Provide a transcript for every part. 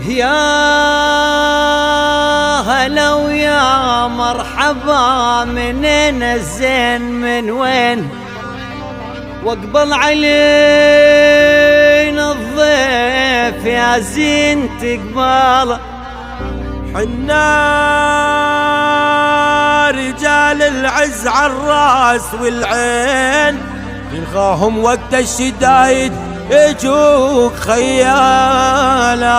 يا هلا ويا مرحبا، منين الزين من وين؟ واقبل علينا الضيف يا زين تقبله. حنا رجال العز عالراس والعين، نلقاهم وقت الشدايد يجوك خيالا.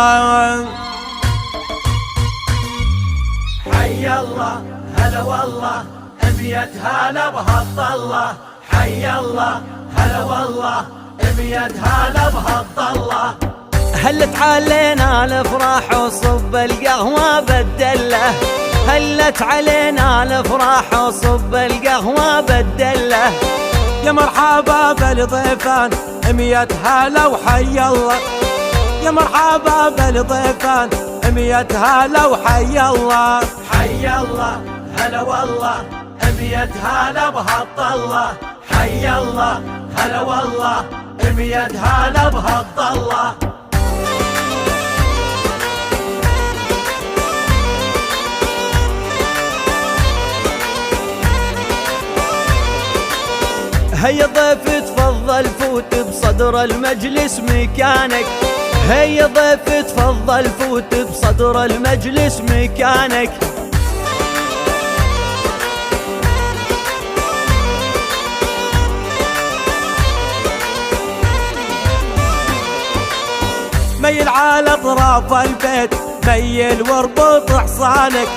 حي الله هلا والله، ابيت هلا بهالطله. حي الله هلا والله، ابيت هلا بهالطله. هلت علينا الافراح وصب القهوة بالدله، هلت علينا الافراح وصب القهوة بالدله. يا مرحبا بالضيفان، ميت هلا وحي الله. يا مرحبا بالضيفان، ميت هلا وحي الله. حي الله هلا والله، ابيت هلا بهالطله. حي الله هلا والله، ابيت هلا بهالطله. هيا ضيف تفضل فوت بصدر المجلس مكانك، هيا ضيف تفضل فوت بصدر المجلس مكانك. ميل على اطراف البيت، ميل واربط حصانك.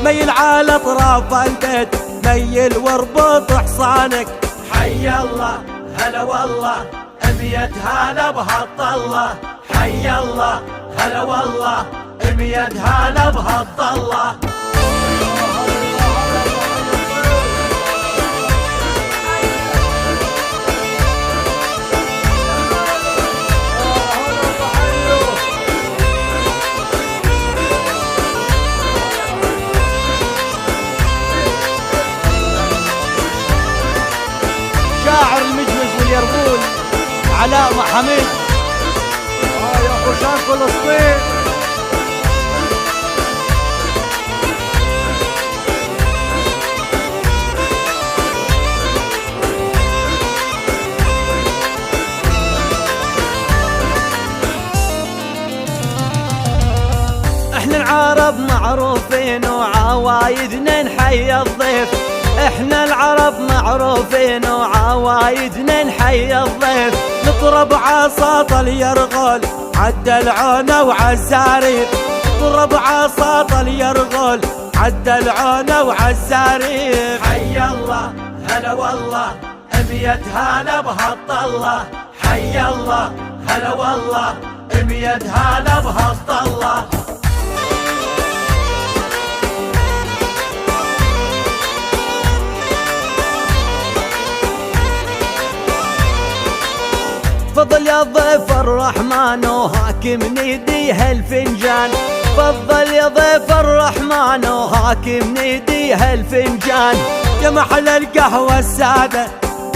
ميل على اطراف البيت، ميل واربط حصانك. حي الله هلا والله، ابيت هلا بهالطله. حي الله هلا والله، ابيت هلا بهالطله. شاعر المجلس واليربول علاء محمد. يا خشان فلسطين. احنا العرب معروفين وعوايدنا نحيي الضيف، احنا العرب معروفين وعوايدنا نحيي الضيف. نضرب عصاط اليرغول عد العونه وعالزارير. نضرب عصاط اليرغول عد العونه وعالزارير. حي الله هلا والله، ابيت هلا بهالطله. حي الله هلا والله، ابيت هلا بهالطله. فضل يا ضيف الرحمن وهاكم ندي هالفنجان، فضل يا ضيف الرحمن وهاكم ندي هالفنجان. يا محل القهوة السادة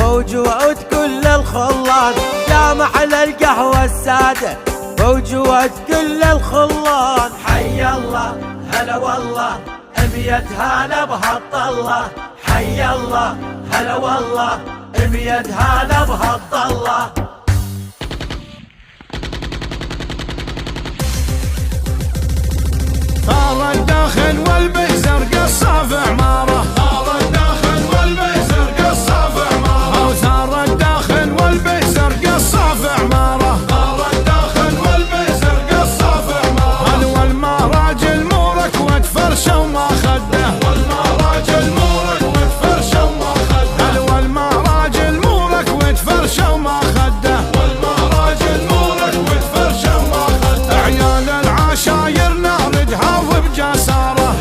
ووجود كل الخلان. يا محل القهوة السادة ووجود كل الخلان. حي الله هلا والله، ابيت هلا بهالطله. حي الله هلا والله، ابيت هلا بهالطله. طال الداخل والبئزر قصة في عماره. طال الداخل والبئزر قصة في عماره. أوثار الداخل والبئزر قصة في عماره. طال الداخل والبئزر قصة في عماره. هل والمراجل مورك وتفرشه وما خده. والمراجل مورك وتفرشه وما خده. هل والمراجل مورك وتفرشه وما خده. والمراجل مورك وتفرشه وما خده. عيال العشاير ناردها وبجساره.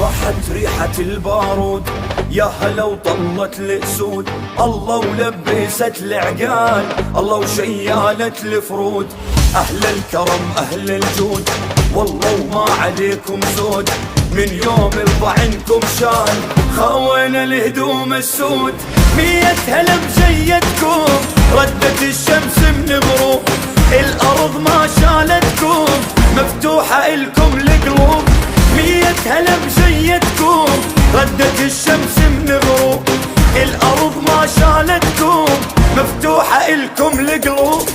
صاحت ريحة البارود يا هلا وطلت الاسود، الله ولبست العقال، الله وشيالت الفرود. اهل الكرم اهل الجود والله وما عليكم زود، من يوم الضعنكم شال خوينا الهدوم السود. 100 هلا بزيتكم ردت الشمس من غروب، الارض ما شالتكم مفتوحة الكم القلوب. 100 هلا بزيتكم ردت الشمس من غروب، الارض ما شالتكم مفتوحة الكم القلوب.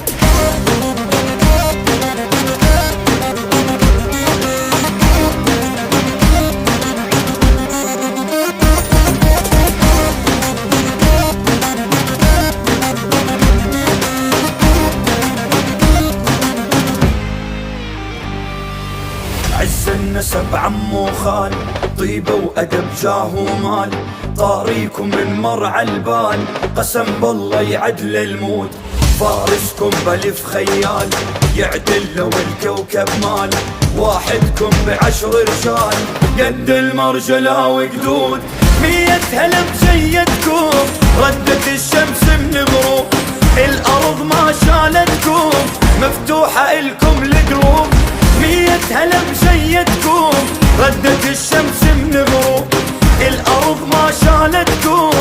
عز النسب عم وخال، طيبة وأدب جاه ومال، طاريكم من مرعى البال، قسم بالله يعدل المود. فارسكم بلف خيال يعدل لو الكوكب مال، واحدكم ب10 رجال قد المرجلة وقدود. 100 هلا بزيتكم ردت الشمس من غروب، الأرض ما شالتكم مفتوحة الكم القلوب. 100 هلا بزيتكم ردت الشمس من غروب، الأرض ما شالتكم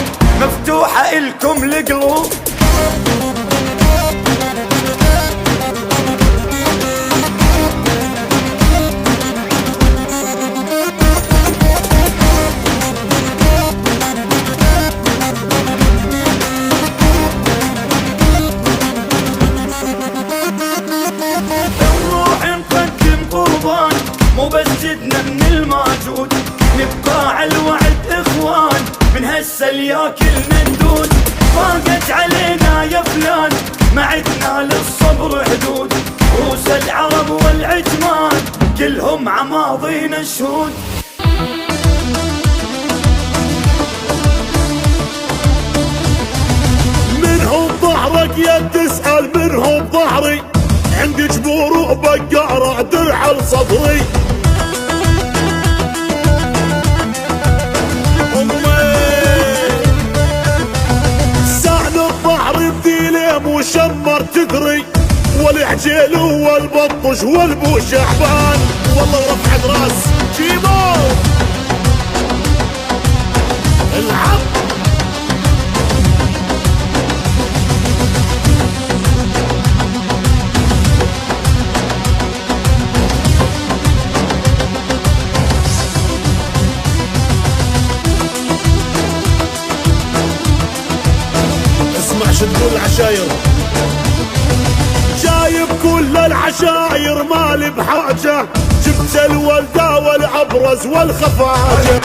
مفتوحة الكم القلوب. مو بس جدنا من الموجود، نبقى على الوعد اخوان، من هسه الياكل مندود. ضاقت علينا يا فلان ما عدنا للصبر حدود، روس العرب والعجمان كلهم عماضينا شهود. منهم ظهرك يا تسأل منهم ظهري، عندي جبور وبقارة درع لصدري. سعد الظهر بديلم وشمر تدري، والعجيل والبطش والبو شعبان، والله ورفعت راس جيبو العب. شو تقول العشاير؟ جايب كل العشاير مالي بحاجة، جبت الولدة والأبرز والخفاجة.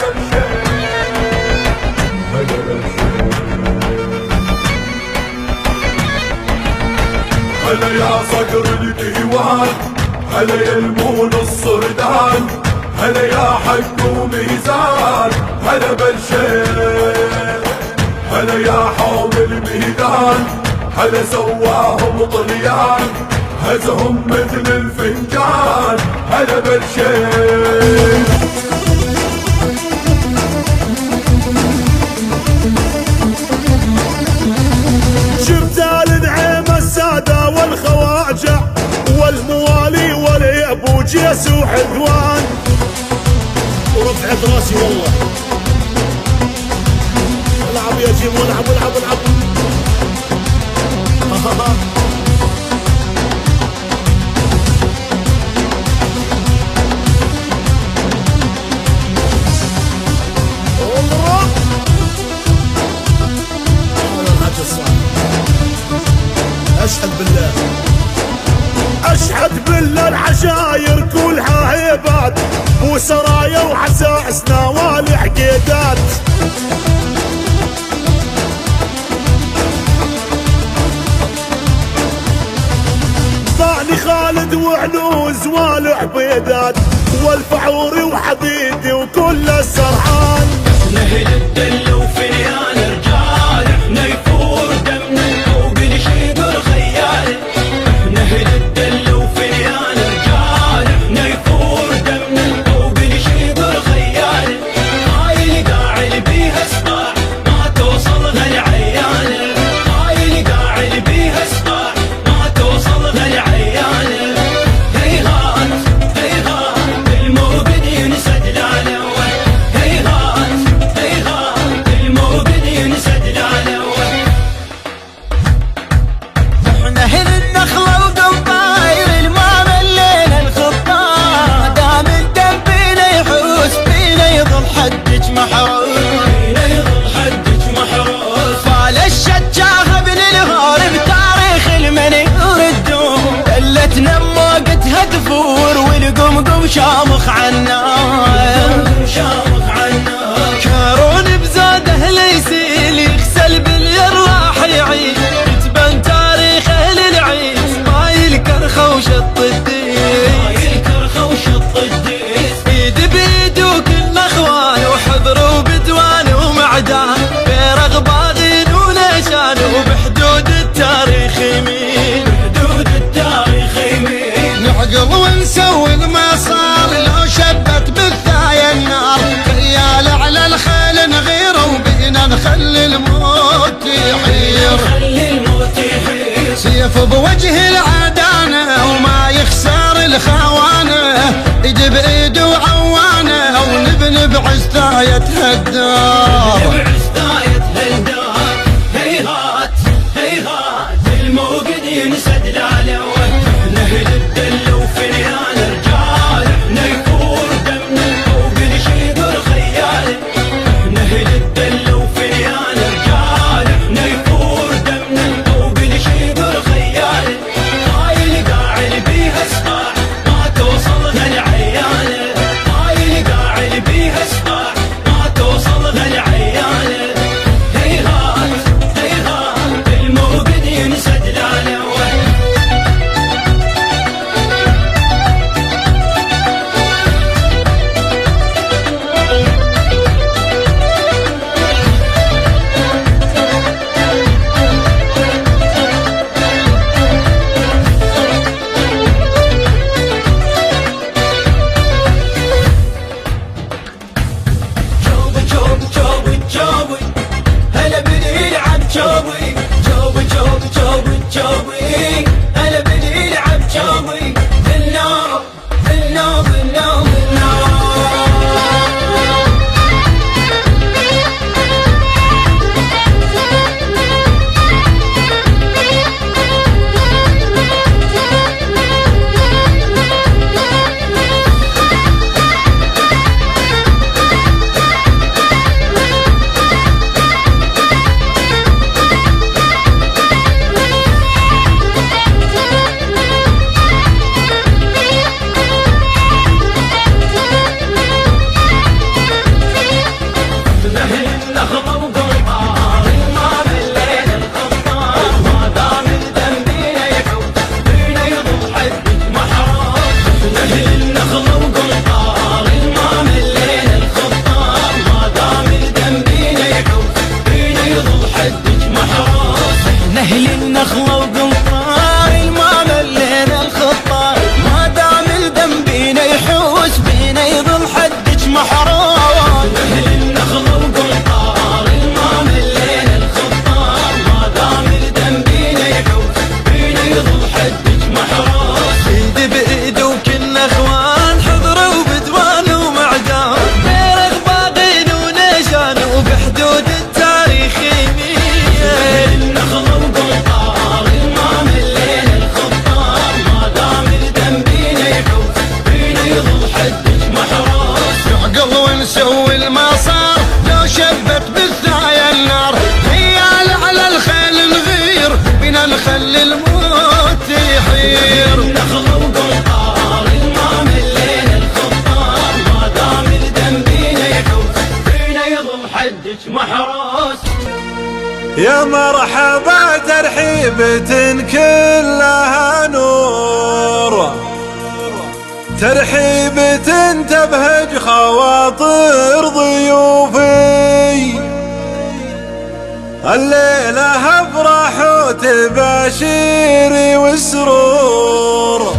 هلا يا صقر الديوان، هلا يا المون الصردان، هلا يا حق وميزان، هلا بالشيخ، هلا يا حوم الميدان، هلا سواهم طليان، هزهم مثل الفنجان، هلا بالشيخ. جبت النعيم السادة والخواجة والموالي واليب وجيس وحلوان، ورفعت راسي والله. العب يا جيم والعب والعب والعب. اشهد بالله اشهد بالله العشاير كلها هيبات، وسرايا وعساس نوال عقيدات. ثاني خالد وعنوز والعبيدات، والفعوري وحديدي وكل السرحان. نهل الدل وفنيان رجال، احنا يفور دمنا الحوق نشيد الخيال. نهل الدل وفنيان رجال، احنا يفور دمنا الحوق نشيد الخيال. وشامخ عالنار كارون بزاده ليسيل يغسل بالير راح يعيد يتبن تاريخه للعيد مايل كرخه وشط الديس ايد بيد وكل اخوان وحضر وبدوان ومعدان بيرغ باغين ونشان وبحدود التاريخ يمين نعقل ونسوي ما صار لو شبت بالثايا النار خيال على الخيل نغير وبينا نخلي الموت يحير سيف بوجه العدانة وما يخسر الخوانة ايد بايد وعوانة ونبني بعزتاية هالدار هيهات الموقد ينسد العلوة نهل الدل وفنيان رجال احنا يفور دمنا فوق نشيد الخيال نهل الدل وفنيان رجال احنا يفور دمنا فوق نشيد الخيال هاي اللي قاعد بيها اسمع ما توصلها العيانة هاي اللي قاعد بيها اسمع ما توصلها العيانة هيهات الموقد ينسد العلوة جوبي هلا بدي يلعب جوبي هلا بدي يلعب جوبي بالنار نهل النخلة وقنطار ما ملينا الخطار ما دام الدم بينا يحوس بينا يظل حدك محروس نهل النخلة وقنطار ما ملينا الخطار ما دام الدم بينا يحوس بينا يظل حدك محروس ايد بايد وكل اخوان حضر وبدوان ومعدان بيرغ باغين ونشان وبحدود التاريخ يمين النخلة وقنطار ما ملينا الخطار ما دام الدم بينا يحوس بينا يظل حدك محروس نعقل ونسوي ما صار لو شبت بالثايا النار خيال على الخيل نغير بينا نخلي الموت يحير النخلة وقنطار ما ملينا الخطار ما دام الدم بينا يحوس بينا يظل حدك محروس يا مرحبا ترحيبة كلها نور ترحيبة تبهج خواطر ضيوفي الليلة افرح وتباشيري وسرور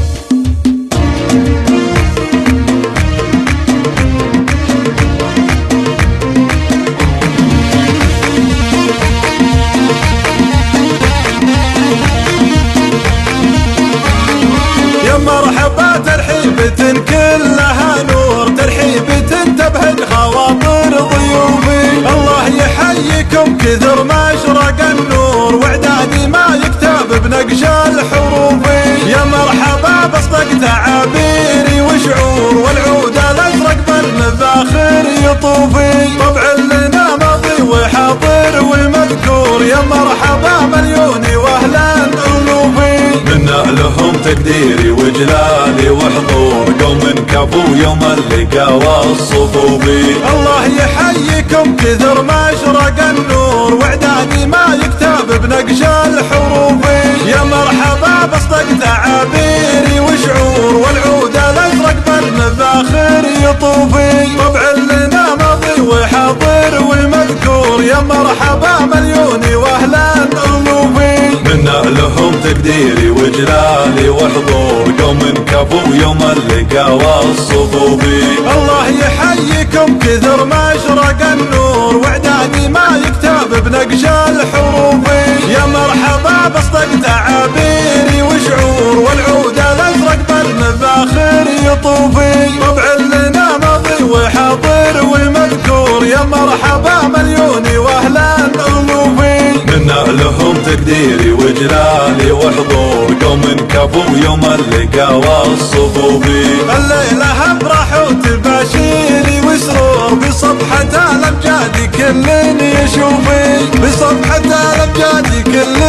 يا مرحبا ترحيبة كلها نور ترحيبة تبهج خواطر ضيوفي الله يحييكم كثر ما اشرق النور واعدادي ما يكتب بنقش الحروف يا مرحبا بصدق تعابيري وشعور والعود الازرق بالمفاخر يطوفي طبع لنا ماضي وحاضر ومذكور يا مرحبا مليوني واهلا الوفي منا لهم تقديري وجلالي وحضور قوم كفو يوم اللقا والصفوفي. الله يحييكم كثر ما اشرق النور واعدادي ما يكتب بنقش الحروفي. يا مرحبا باصدق تعابيري وشعور والعود الازرق بالمفاخر يطوفي. طبع لنا ماضي وحاضر ومذكور يا مرحبا مليوني واهلا الوفي. منا لهم تقديري وجلالي وحضور قوم كفو يوم اللقا والصفوفي. الله يحييكم كثر ما اشرق النور واعدادي ما يكتب بنقش الحروفي. يا مرحبا باصدق تعابيري وشعور والعود الازرق بالمفاخر يطوفي. طبع لنا ماضي وحاضر ومذكور يا مرحبا مليوني واهلا الوفي. منا لهم تقديري وجلالي وحضور قوم كفو يوم اللقا والصفوفي. الليلة افراح وتباشيري وسرور بصفحة الامجاد كل يشوفي. بصفحة الامجاد كل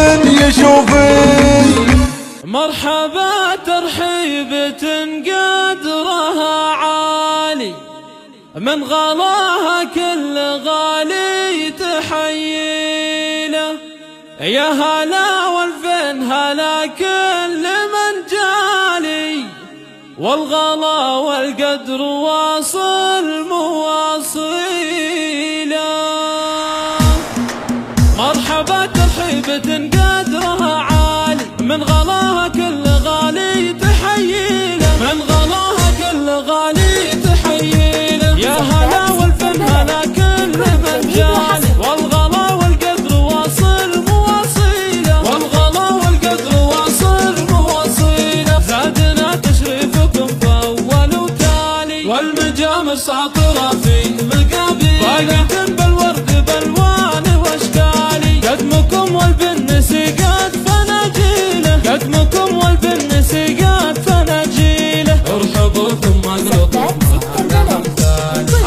يشوفي. مرحبا ترحيبة قدرها عالي من غلاها كل غالي تحييله. يا هلا والفين هلا كل من جالي والغلا والقدر واصل مواصيله. مرحبا ترحيبة قدرها عالي من غلاها كل غالي تحييله. من غلاها كل غالي تحييله. يا هلا والفن هلا كل من جالي والغلا والقدر واصل مواصيله. والغلا والقدر واصل مواصيله. زادنا تشريفكم فاول وتالي والمجامر ساطرة في مقابيل باقة بالورد بالوان واشكالي. قدمكم والبن سيقات فناجيله. قدمكم والبن سيقات فناجيله. ارحبوا ثم اقلطوا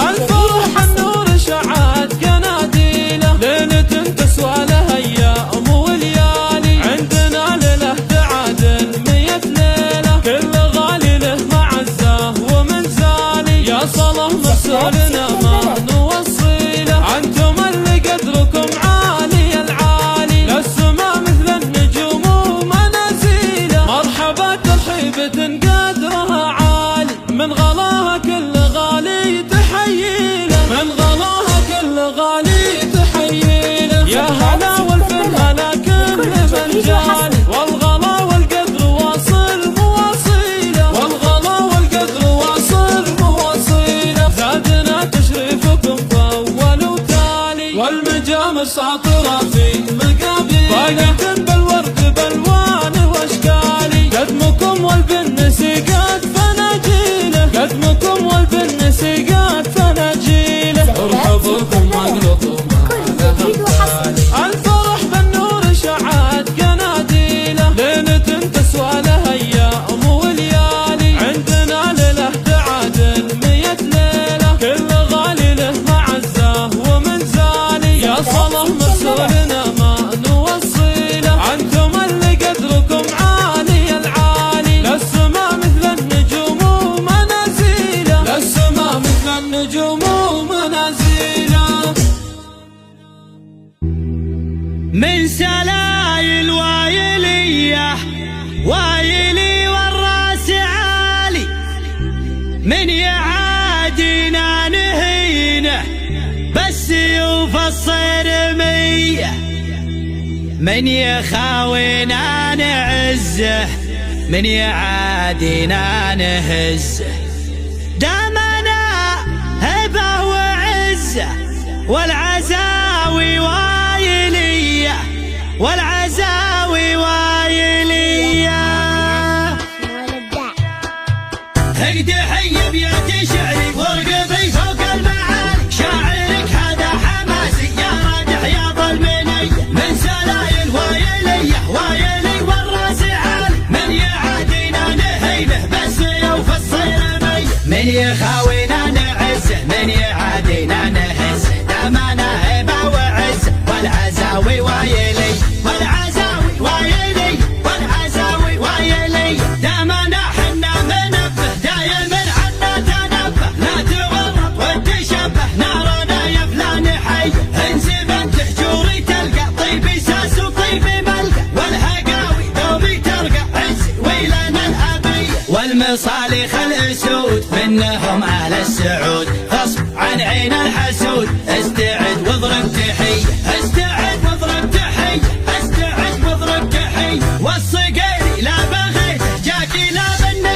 الفرح النور شعات قناديله. ليلة تسوى لها ايام وليالي عندنا لله تعادل 100 ليلة. كل غالي له معزه ومنزالي يا صلاة مسؤولنا ما نوصيله. انتم اللي قدركم عالي العالي للسما مثل النجوم ومنازيله. مرحبا ترحيبة قدرها عالي من غلاها كل غالي تحييله. من غلاها كل غالي تحييله. يا هلا والفن هلا كل من جالي والغلا والقدر واصل مواصيله. والغلا والقدر واصل مواصيله. زادنا تشريفكم فاول وتالي والمجامر ساطرة في مقابيل باقة بالورد بالوان واشكالي. قدمكم والبن سيقات فناجيله. قدمكم والبن سيقات فناجيله. ارحبوا ثم اقلطوا الفرح بالنور شعات قناديله. ليلة تسوى لها ايام وليالي عندنا لله تعادل 100 ليلة. كل غالي له معزه ومنزالي يا صلاة مسؤولنا ما نوصيله. انتم اللي قدركم عالي العالي للسما مثل النجوم ومنازيله. للسما مثل النجوم ومنازيله. من سلايل وايلية وايلي والراس عالي من يعادينا نهينه بالسيوف الصرمية. من يخاوينا نعزه من يعادينا نهزه. دامنا هبة وعزة والعزاوي وايلية والعزاوي وايلية. هيدي حي بيدي شعري وارقبي فوق المعالي. شاعرك هذا حماسي يا رادح يا ظلمني. من سلايل وايلية وايلي والراس عالي من يعادينا نهيبه بالسيوف الصيرمية. من يخاوينا نعزه من يعادينا نهزه. دامنا هبة وعزه والعزاوي وايلي والعزاوي وايلي. تاريخ الأسود منهم أهل السعود، غصب عن عين الحسود استعد واضرب تحية، استعد واضرب تحية، استعد واضرب تحية، والصقيري لا بغيت جاكي لا بني.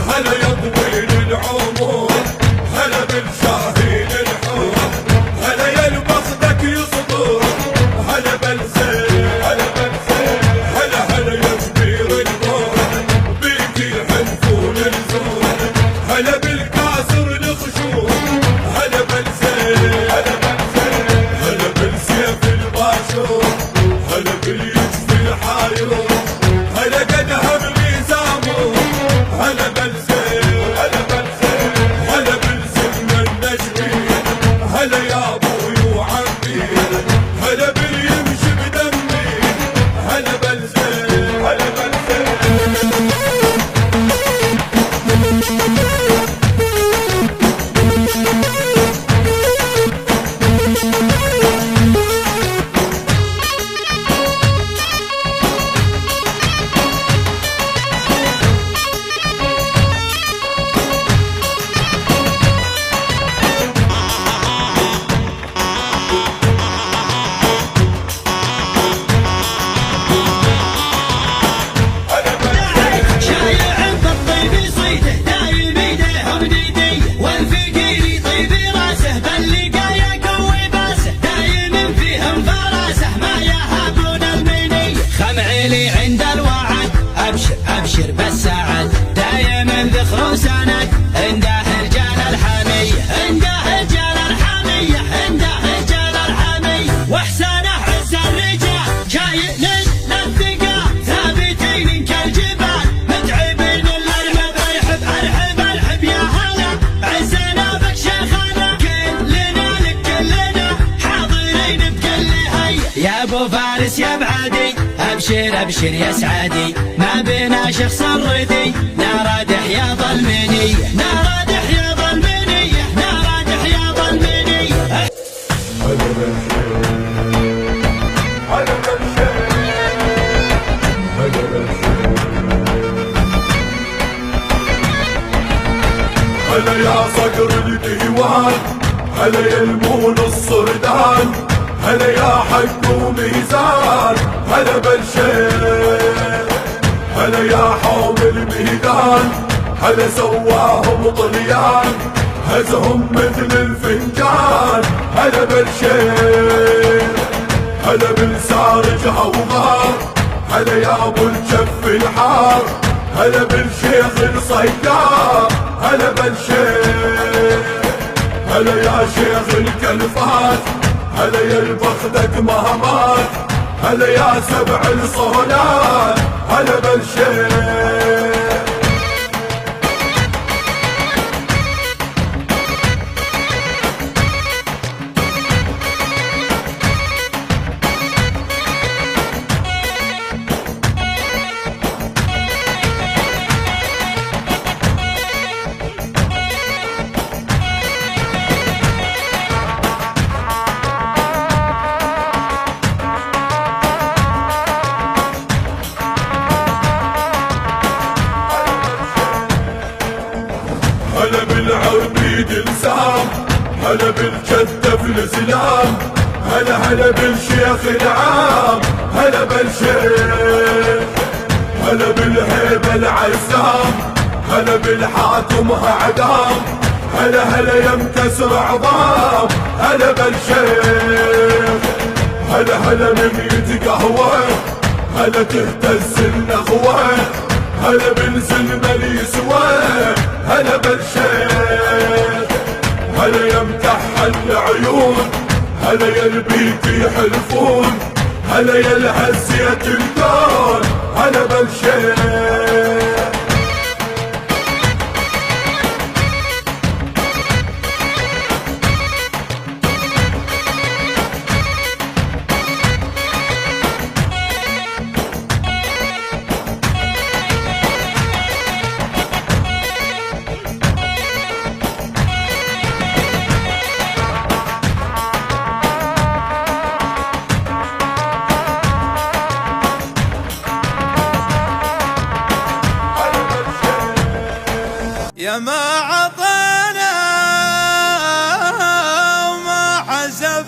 هلا يا طويل العمر، هلا بالشاهين الحور، هلا يا البخدك يصبر، هلا بالزين، هلا بالزين، هلا هلا يا كبير النور، بيك يحلفون الزور، هلا بالكاسر الخشور، هلا بالزين، هلا بالزين، هلا بالسيف الباشور، هلا باليجف الحايور، هلا قدها بميزامور، هلا بالزين، هلا بالزين، هلا بالزمن النجمي، هلا يا ابوي وعمي، هلا باليمشي بدمي، هلا بالزين، هلا بالزين. شايع بالطيب يصيده دايم ايديهم ديدي، والفقير يطيب راسه باللقايا قوي باسه، دايم فيهم فراسه ما يهابون المني. خمعيلي عند الوعد ابشر ابشر بالسعد، دايم ذخر وسند عنده رجال الحميه، عنده رجال الحميه، عنده رجال الحميه، واحسانه عز الرجال شايل للثقه، ثابتين كالجبال متعبين الارمب، ارحب ارحب ارحب يا هلا عزنا بك شيخنا، كلنا لك كلنا حاضرين بكل هيا، يا ابو فارس يا بعدي ابشر ابشر يا سعدي، ما بينا شخص الردي، نار حياض المنيه، نار حياض المنيه، نار حياض المنيه. هلا بالشيخ، هلا بالشيخ، هلا بالشيخ، هلا يا صقر الديوان، هلا يا المون الصردان، هلا يا حق وميزان، هلا بالشيخ، هلا يا حوم الميدان، هلا سواهم طليان، هزهم مثل الفنجان، هلا بالشيخ، هلا بالسارج هوغار، هلا يا ابو الجف الحار، هلا بالشيخ الصيدار، هلا بالشيخ، هلا يا شيخ الكلفات، هلا يا البخدك مهمات، هلا يا سبع الصهلات، هلا بالشيخ. هلا بالعربيد لسام، هلا بالجدة في الاسلام، هلا هلا بالشيخ العام، هلا بالشيخ، هلا بالهيبة العزام، هلا بالحاكم اعدام، هلا هلا يمكسر عظام، هلا بالشيخ، هلا هلا من قهوة، هلا تهتز النخوة، هلا بالزلم اليسوى، هلا بالشيخ، هلا يا مكحل العيون، هلا يا البيت يحلفون، هلا يا الهزية الكون، هلا بالشيخ.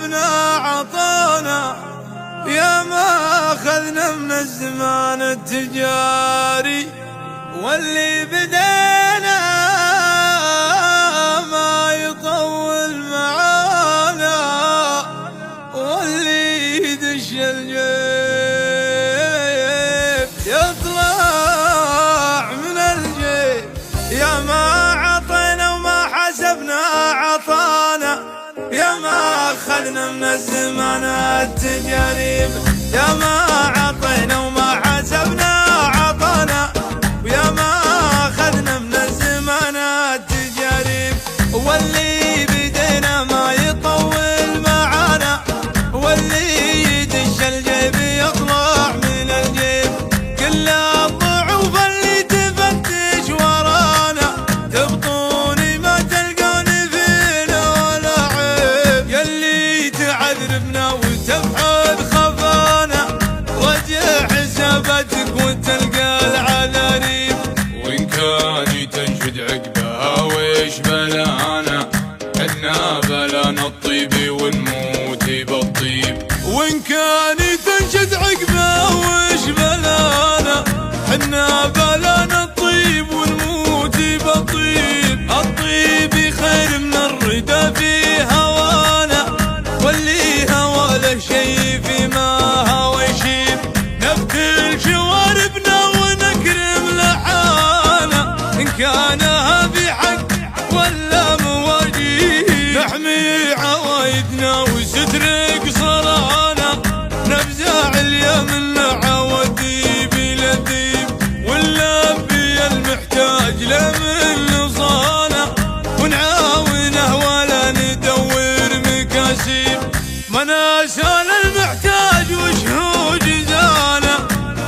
حسبنا عطانا، يا ما أخذنا من الزمان التجاري، واللي بدينا ما يطول معانا، واللي يدش الجيب يطلع من الجيب. يا ما عطينا وما حسبنا عطانا، يا ما أخذنا من الزمان التجارب، يا ما عطينا وما حسبنا عطانا، ويا ما أخذنا من الزمان التجارب، واللي بدينا ما يطول معانا، واللي يدش الجيب يطلع من الجيب. كل الضعوف اللي تفتش ورانا، تبطوني ما تلقوني فينا ولا عيب. يلي تعذبنا وتبحث خفانا، رجع حساباتك وتلقى العذاريب. وإن كان تنشد عقبها ويش بلانا، حنا بلانا الطيب ونموت بالطيب. وإن كان تنشد عقبه وش بلانا، حنا بلانا الطيب ونموت بالطيب. الطيب خير من الردى في هوانا، واللي هوى له شي فيما هوى يشيب. نبتل شواربنا ونكرم لحانا، إن كانها في حق ولا مواجيب. نحمي عوايدنا وستر قصرانا، نفزع اليمن عوديب لذيب. ونلبي المحتاج لمن نصانا، ونعاونه ولا ندور مكاسيب. مناسانا المحتاج وشهود جزانا،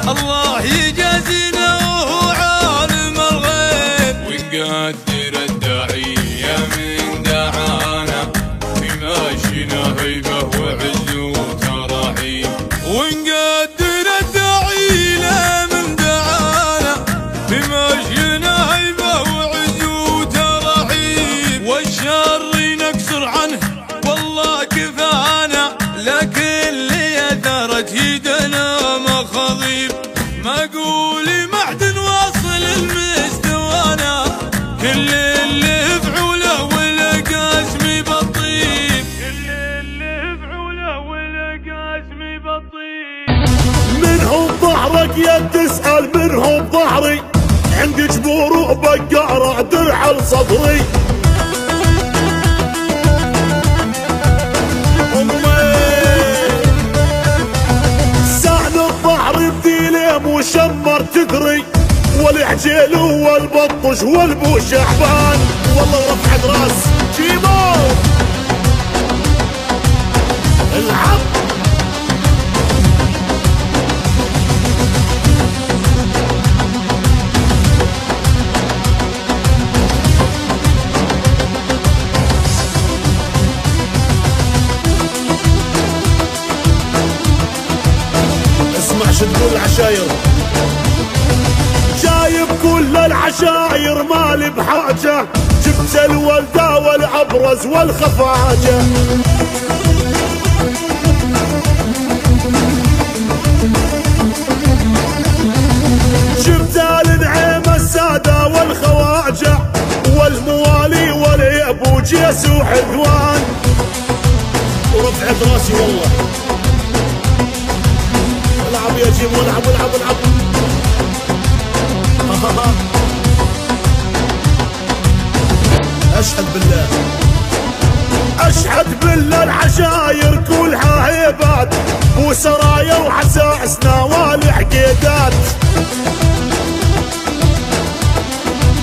الله يجازينا وهو عالم الغيب. ونقدر الداعية من دعانا، في ماشينا هيبة وعز وتراحيب. ونقدر الداعي له من دعانا، بمشينا هيبة وعز وترحيب. والشر نكسر عنه والله كفانا، لكن اللي اثرت يدنا مخاضيب. ما قولي معدن واصل المستوانا، كل اللي فعوله والقاسم بالطيب، كل اللي فعوله والقاسم بالطيب. منهم ظهرك يا تسأل منهم ظهري، عندي جبور وبقارع درع لصدري. سهل الظهر بديله مشمر تدري، والعجيل والبطش والبو شعبان. والله رفعت راس جيبو العب. اسمع شو تقول العشاير، جايب كل العشاير مالي بحاجة، جبت الولدة والأبرز والخفاجة. جبت النعيم السادة والخواجة، والموالي واليب وجيس وحلوان. ورفعت راسي والله. العب يا جيم والعب والعب والعب. اشهد بالله، اشهد بالله العشاير كلها هيبات، وسرايا وحساسنا والعقيدات.